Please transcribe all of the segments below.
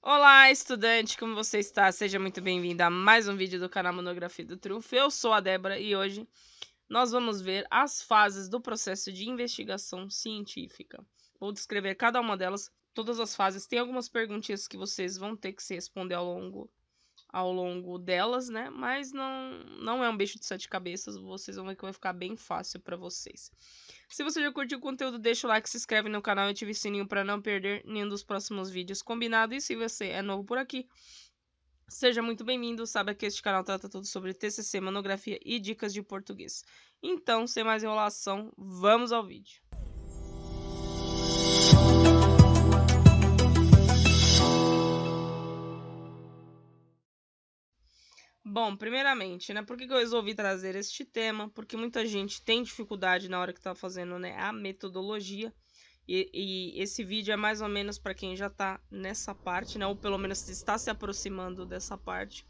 Olá, estudante, como você está? Seja muito bem-vindo a mais um vídeo do canal Monografia do Triunfo. Eu sou a Débora e hoje nós vamos ver as fases do processo de investigação científica. Vou descrever cada uma delas, todas as fases. Tem algumas perguntinhas que vocês vão ter que se responder ao longo delas, né? Mas não é um bicho de sete cabeças, vocês vão ver que vai ficar bem fácil para vocês. Se você já curtiu o conteúdo, deixa o like, se inscreve no canal e ative o sininho para não perder nenhum dos próximos vídeos, combinado? E se você é novo por aqui, seja muito bem-vindo. Sabe que este canal trata tudo sobre TCC, monografia e dicas de português. Então, sem mais enrolação, vamos ao vídeo. Bom, primeiramente, né, por que eu resolvi trazer este tema? Porque muita gente tem dificuldade na hora que tá fazendo, né, a metodologia. E esse vídeo é mais ou menos para quem já tá nessa parte, né, ou pelo menos está se aproximando dessa parte.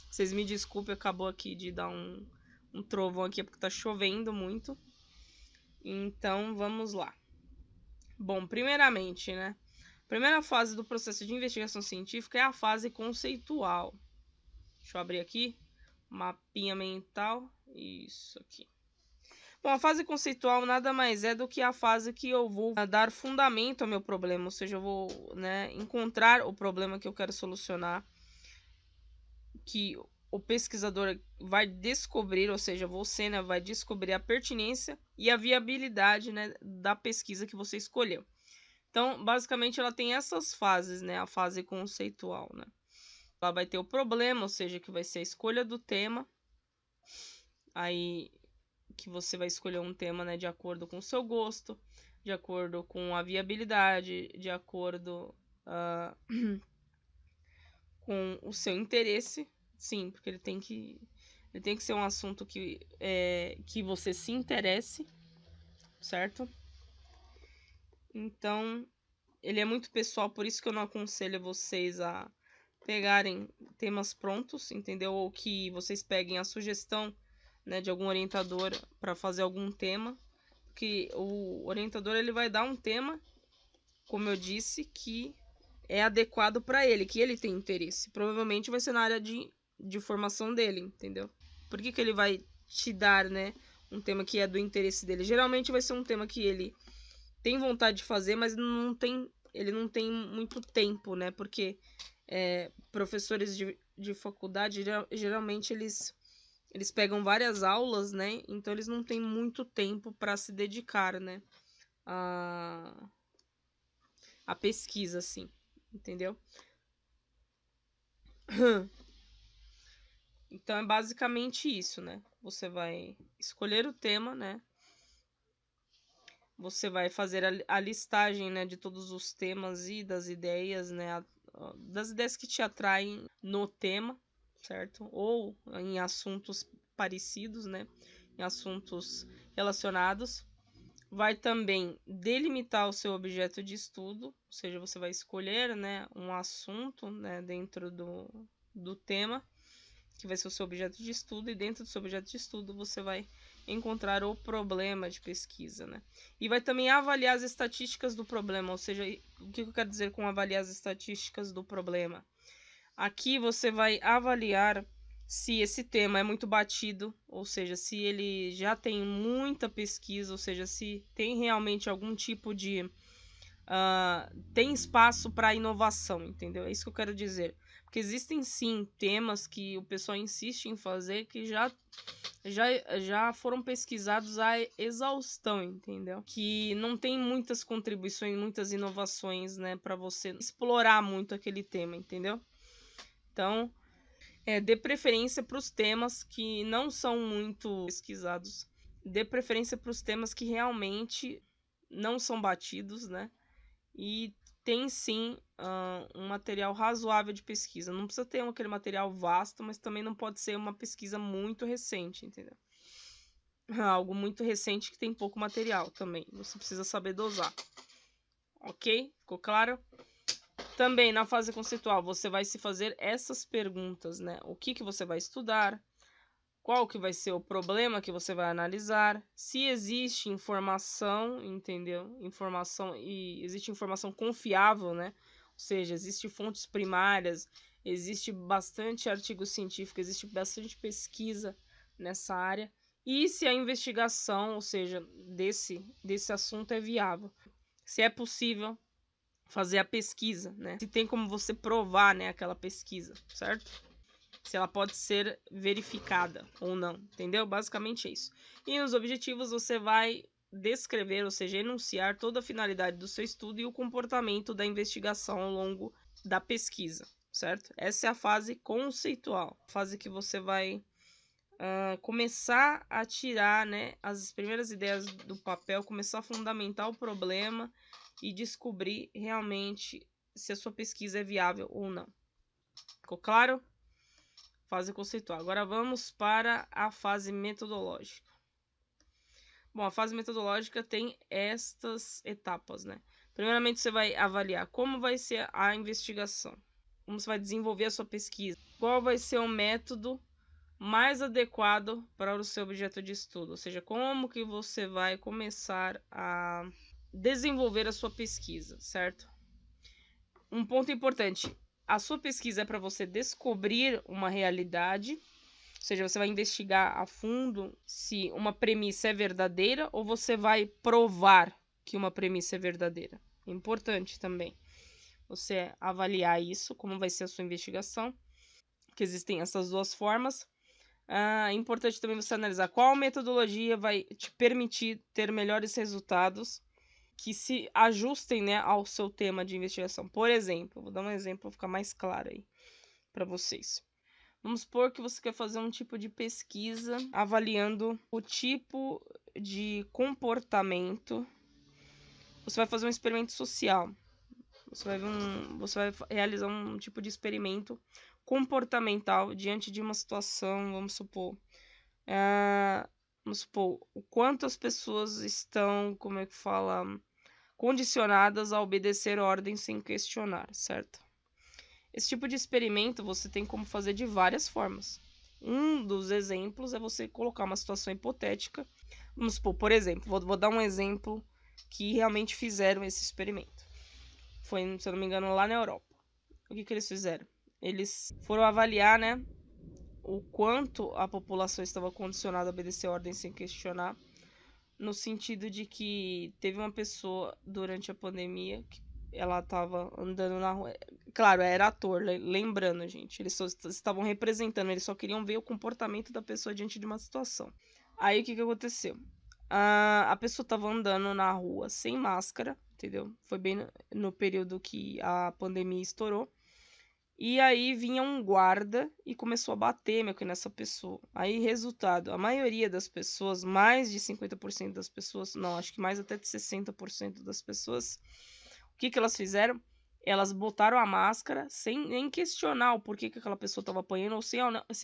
Vocês me desculpem, acabou aqui de dar um trovão aqui, porque tá chovendo muito. Então, vamos lá. Bom, primeiramente, né, a primeira fase do processo de investigação científica é a fase conceitual. Deixa eu abrir aqui. Mapinha mental, isso aqui. Bom, a fase conceitual nada mais é do que a fase que eu vou dar fundamento ao meu problema, ou seja, eu vou, né, encontrar o problema que eu quero solucionar, que o pesquisador vai descobrir, ou seja, você, né, vai descobrir a pertinência e a viabilidade, né, da pesquisa que você escolheu. Então, basicamente, ela tem essas fases, né, a fase conceitual, né. Ela vai ter o problema, ou seja, que vai ser a escolha do tema. Aí que você vai escolher um tema, né, de acordo com o seu gosto, de acordo com a viabilidade, de acordo com o seu interesse. Sim, porque ele tem que ser um assunto que você se interesse, certo? Então, ele é muito pessoal, por isso que eu não aconselho vocês a pegarem temas prontos, entendeu? Ou que vocês peguem a sugestão, né, de algum orientador para fazer algum tema, porque o orientador ele vai dar um tema, como eu disse, que é adequado para ele, que ele tem interesse. Provavelmente vai ser na área de formação dele, entendeu? Por que ele vai te dar, né, um tema que é do interesse dele? Geralmente vai ser um tema que ele tem vontade de fazer, mas ele não tem muito tempo, né? Porque professores de faculdade, geralmente eles pegam várias aulas, né? Então eles não têm muito tempo para se dedicar, né, a pesquisa, assim, entendeu? Então é basicamente isso, né? Você vai escolher o tema, né? Você vai fazer a listagem, né, de todos os temas e das ideias, né? Das ideias que te atraem no tema, certo? Ou em assuntos parecidos, né? Em assuntos relacionados. Vai também delimitar o seu objeto de estudo, ou seja, você vai escolher, né, um assunto, né, dentro do tema, que vai ser o seu objeto de estudo, e dentro do seu objeto de estudo você vai encontrar o problema de pesquisa, né? E vai também avaliar as estatísticas do problema, ou seja, o que eu quero dizer com avaliar as estatísticas do problema? Aqui você vai avaliar se esse tema é muito batido, ou seja, se ele já tem muita pesquisa, ou seja, se tem realmente algum tipo de tem espaço para inovação, entendeu? É isso que eu quero dizer. Porque existem sim temas que o pessoal insiste em fazer que já foram pesquisados à exaustão, entendeu? Que não tem muitas contribuições, muitas inovações, né, para você explorar muito aquele tema, entendeu? Então, dê preferência para os temas que não são muito pesquisados. Dê preferência para os temas que realmente não são batidos, né? E tem sim um material razoável de pesquisa. Não precisa ter aquele material vasto, mas também não pode ser uma pesquisa muito recente, entendeu? Algo muito recente que tem pouco material também. Você precisa saber dosar. Ok? Ficou claro? Também na fase conceitual você vai se fazer essas perguntas, né? O que você vai estudar? Qual que vai ser o problema que você vai analisar? Se existe informação, entendeu? Existe informação confiável, né? seja, existem fontes primárias, existe bastante artigo científico, existe bastante pesquisa nessa área, e se a investigação, ou seja, desse assunto é viável, se é possível fazer a pesquisa, né? Se tem como você provar, né, aquela pesquisa, certo? Se ela pode ser verificada ou não, entendeu? Basicamente é isso. E nos objetivos você vai descrever, ou seja, enunciar toda a finalidade do seu estudo e o comportamento da investigação ao longo da pesquisa, certo? Essa é a fase conceitual, a fase que você vai começar a tirar, né, as primeiras ideias do papel, começar a fundamentar o problema e descobrir realmente se a sua pesquisa é viável ou não. Ficou claro? Fase conceitual. Agora vamos para a fase metodológica. Bom, a fase metodológica tem estas etapas, né? Primeiramente, você vai avaliar como vai ser a investigação, como você vai desenvolver a sua pesquisa, qual vai ser o método mais adequado para o seu objeto de estudo, ou seja, como que você vai começar a desenvolver a sua pesquisa, certo? Um ponto importante, a sua pesquisa é para você descobrir uma realidade, ou seja, você vai investigar a fundo se uma premissa é verdadeira ou você vai provar que uma premissa é verdadeira. É importante também você avaliar isso, como vai ser a sua investigação, que existem essas duas formas. É importante também você analisar qual metodologia vai te permitir ter melhores resultados que se ajustem, né, ao seu tema de investigação. Por exemplo, vou dar um exemplo para ficar mais claro aí para vocês. Vamos supor que você quer fazer um tipo de pesquisa avaliando o tipo de comportamento. Você vai fazer um experimento social. Você vai realizar um tipo de experimento comportamental diante de uma situação, vamos supor, o quanto as pessoas estão, como é que fala, condicionadas a obedecer ordens sem questionar, certo? Esse tipo de experimento você tem como fazer de várias formas. Um dos exemplos é você colocar uma situação hipotética. Vamos supor, por exemplo, vou dar um exemplo que realmente fizeram esse experimento. Foi, se eu não me engano, lá na Europa. O que eles fizeram? Eles foram avaliar, né, o quanto a população estava condicionada a obedecer ordens sem questionar, no sentido de que teve uma pessoa durante a pandemia que ela estava andando na rua. Claro, era ator, lembrando, gente. Eles só estavam representando, eles só queriam ver o comportamento da pessoa diante de uma situação. Aí o que aconteceu? A pessoa estava andando na rua sem máscara, entendeu? Foi bem no período que a pandemia estourou. E aí vinha um guarda e começou a bater meio que nessa pessoa. Aí, resultado, a maioria das pessoas, mais de 50% das pessoas, não, acho que mais até de 60% das pessoas, o que elas fizeram? Elas botaram a máscara sem nem questionar o porquê que aquela pessoa estava apanhando, ou sem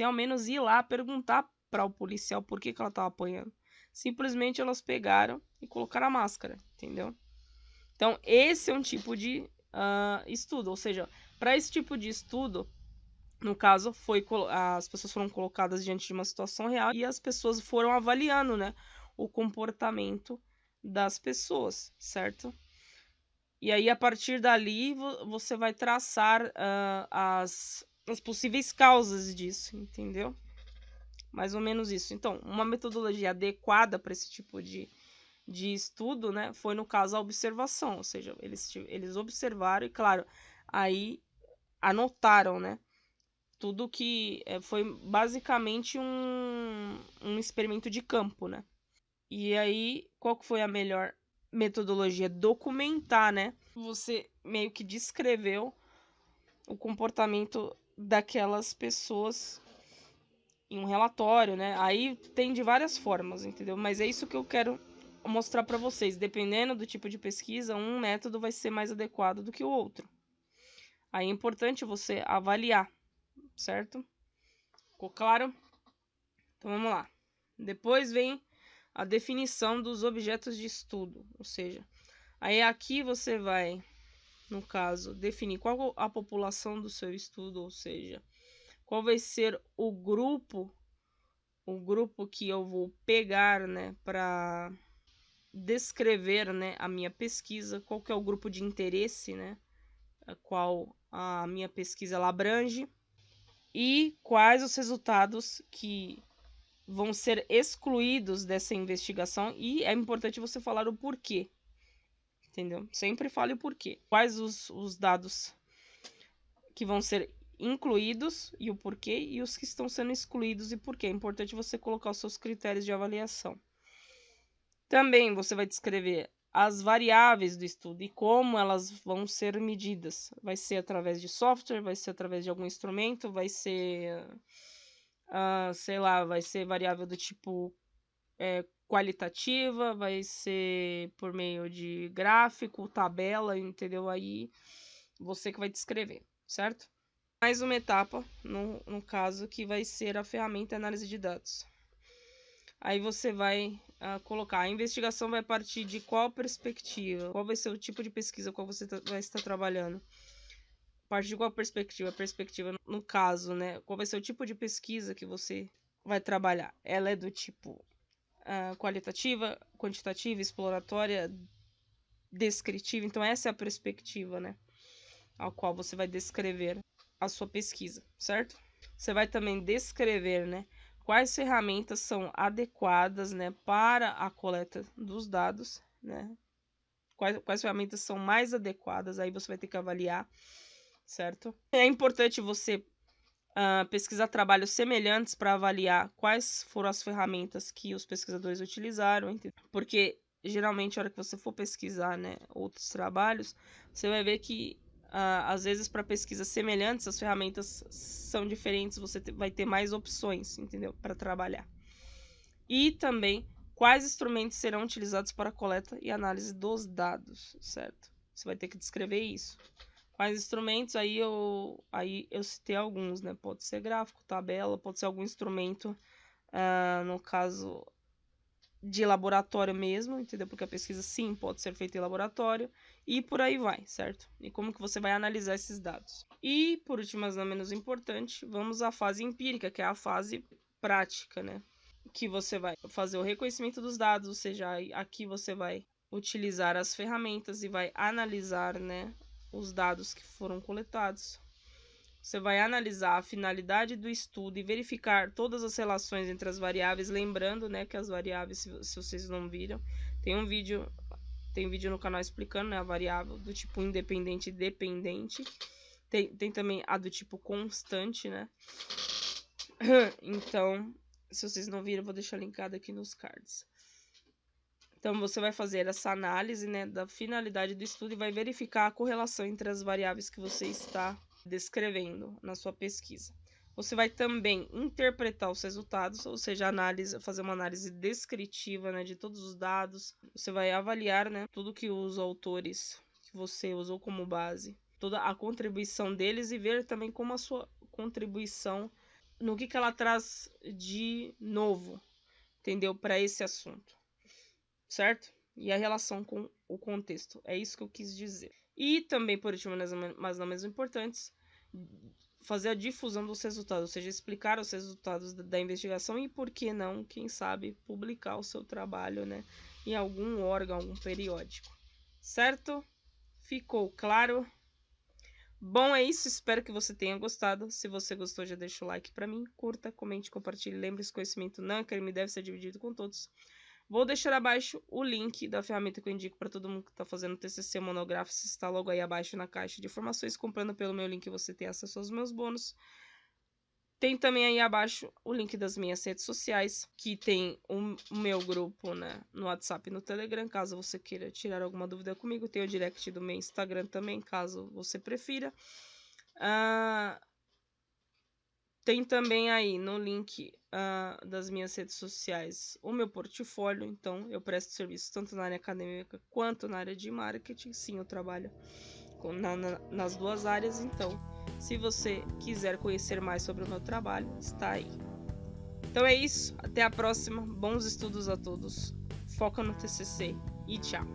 ao menos ir lá perguntar para o policial por que ela estava apanhando. Simplesmente elas pegaram e colocaram a máscara, entendeu? Então, esse é um tipo de estudo, ou seja, para esse tipo de estudo, no caso, as pessoas foram colocadas diante de uma situação real e as pessoas foram avaliando, né, o comportamento das pessoas, certo? E aí, a partir dali, você vai traçar as possíveis causas disso, entendeu? Mais ou menos isso. Então, uma metodologia adequada para esse tipo de estudo, né, foi no caso a observação, ou seja, eles observaram e, claro, aí anotaram, né, tudo que foi basicamente um experimento de campo, né. E aí, qual que foi a melhor metodologia? Documentar, né? Você meio que descreveu o comportamento daquelas pessoas em um relatório, né? Aí tem de várias formas, entendeu? Mas é isso que eu quero mostrar para vocês. Dependendo do tipo de pesquisa, um método vai ser mais adequado do que o outro. Aí é importante você avaliar, certo? Ficou claro? Então vamos lá. Depois vem a definição dos objetos de estudo, ou seja, aí aqui você vai, no caso, definir qual a população do seu estudo, ou seja, qual vai ser o grupo que eu vou pegar, né, para descrever, né, a minha pesquisa, qual que é o grupo de interesse, né, qual a minha pesquisa ela abrange e quais os resultados que vão ser excluídos dessa investigação, e é importante você falar o porquê, entendeu? Sempre fale o porquê. Quais os dados que vão ser incluídos e o porquê, e os que estão sendo excluídos e porquê. É importante você colocar os seus critérios de avaliação. Também você vai descrever as variáveis do estudo e como elas vão ser medidas. Vai ser através de software, vai ser através de algum instrumento, vai ser, sei lá, vai ser variável do tipo qualitativa, vai ser por meio de gráfico, tabela, entendeu? Aí você que vai descrever, certo? Mais uma etapa, no caso, que vai ser a ferramenta análise de dados. Aí você vai colocar, a investigação vai partir de qual perspectiva, qual vai ser o tipo de pesquisa qual você vai estar trabalhando. A partir de qual perspectiva? A perspectiva, no caso, né? Qual vai ser o tipo de pesquisa que você vai trabalhar? Ela é do tipo qualitativa, quantitativa, exploratória, descritiva. Então essa é a perspectiva, né? Ao qual você vai descrever a sua pesquisa, certo? Você vai também descrever, né? Quais ferramentas são adequadas, né, para a coleta dos dados, né? Quais ferramentas são mais adequadas, aí você vai ter que avaliar, certo? É importante você pesquisar trabalhos semelhantes para avaliar quais foram as ferramentas que os pesquisadores utilizaram, entendeu? Porque geralmente, a hora que você for pesquisar, né, outros trabalhos, você vai ver que às vezes para pesquisas semelhantes as ferramentas são diferentes, você vai ter mais opções, entendeu, para trabalhar. E também quais instrumentos serão utilizados para a coleta e análise dos dados, certo? Você vai ter que descrever isso. Quais instrumentos, aí eu citei alguns, né? Pode ser gráfico, tabela, pode ser algum instrumento, no caso de laboratório mesmo, entendeu? Porque a pesquisa sim pode ser feita em laboratório e por aí vai, certo? E como que você vai analisar esses dados. E por último, mas não menos importante, vamos à fase empírica, que é a fase prática, né? Que você vai fazer o reconhecimento dos dados, ou seja, aqui você vai utilizar as ferramentas e vai analisar, né, os dados que foram coletados. Você vai analisar a finalidade do estudo e verificar todas as relações entre as variáveis, lembrando, né, que as variáveis, se vocês não viram, tem vídeo no canal explicando, né, a variável do tipo independente e dependente. Tem também a do tipo constante, né? Então, se vocês não viram, eu vou deixar linkado aqui nos cards. Então, você vai fazer essa análise, né, da finalidade do estudo e vai verificar a correlação entre as variáveis que você está descrevendo na sua pesquisa. Você vai também interpretar os resultados, ou seja, fazer uma análise descritiva, né, de todos os dados. Você vai avaliar, né, tudo que os autores que você usou como base, toda a contribuição deles e ver também como a sua contribuição, no que ela traz de novo, entendeu, para esse assunto. Certo? E a relação com o contexto. É isso que eu quis dizer. E também, por último, mas não menos importantes, fazer a difusão dos resultados, ou seja, explicar os resultados da investigação e, por que não, quem sabe, publicar o seu trabalho, né, em algum órgão, algum periódico. Certo? Ficou claro? Bom, é isso. Espero que você tenha gostado. Se você gostou, já deixa o like para mim. Curta, comente, compartilhe. Lembre-se, conhecimento não é crime, deve ser dividido com todos. Vou deixar abaixo o link da ferramenta que eu indico para todo mundo que está fazendo TCC monográfico. Está logo aí abaixo na caixa de informações. Comprando pelo meu link você tem acesso aos meus bônus. Tem também aí abaixo o link das minhas redes sociais, que tem o meu grupo, né, no WhatsApp e no Telegram, caso você queira tirar alguma dúvida comigo. Tem o direct do meu Instagram também, caso você prefira. Tem também aí no link das minhas redes sociais o meu portfólio. Então, eu presto serviço tanto na área acadêmica quanto na área de marketing. Sim, eu trabalho nas duas áreas. Então, se você quiser conhecer mais sobre o meu trabalho, está aí. Então é isso. Até a próxima. Bons estudos a todos. Foca no TCC e tchau.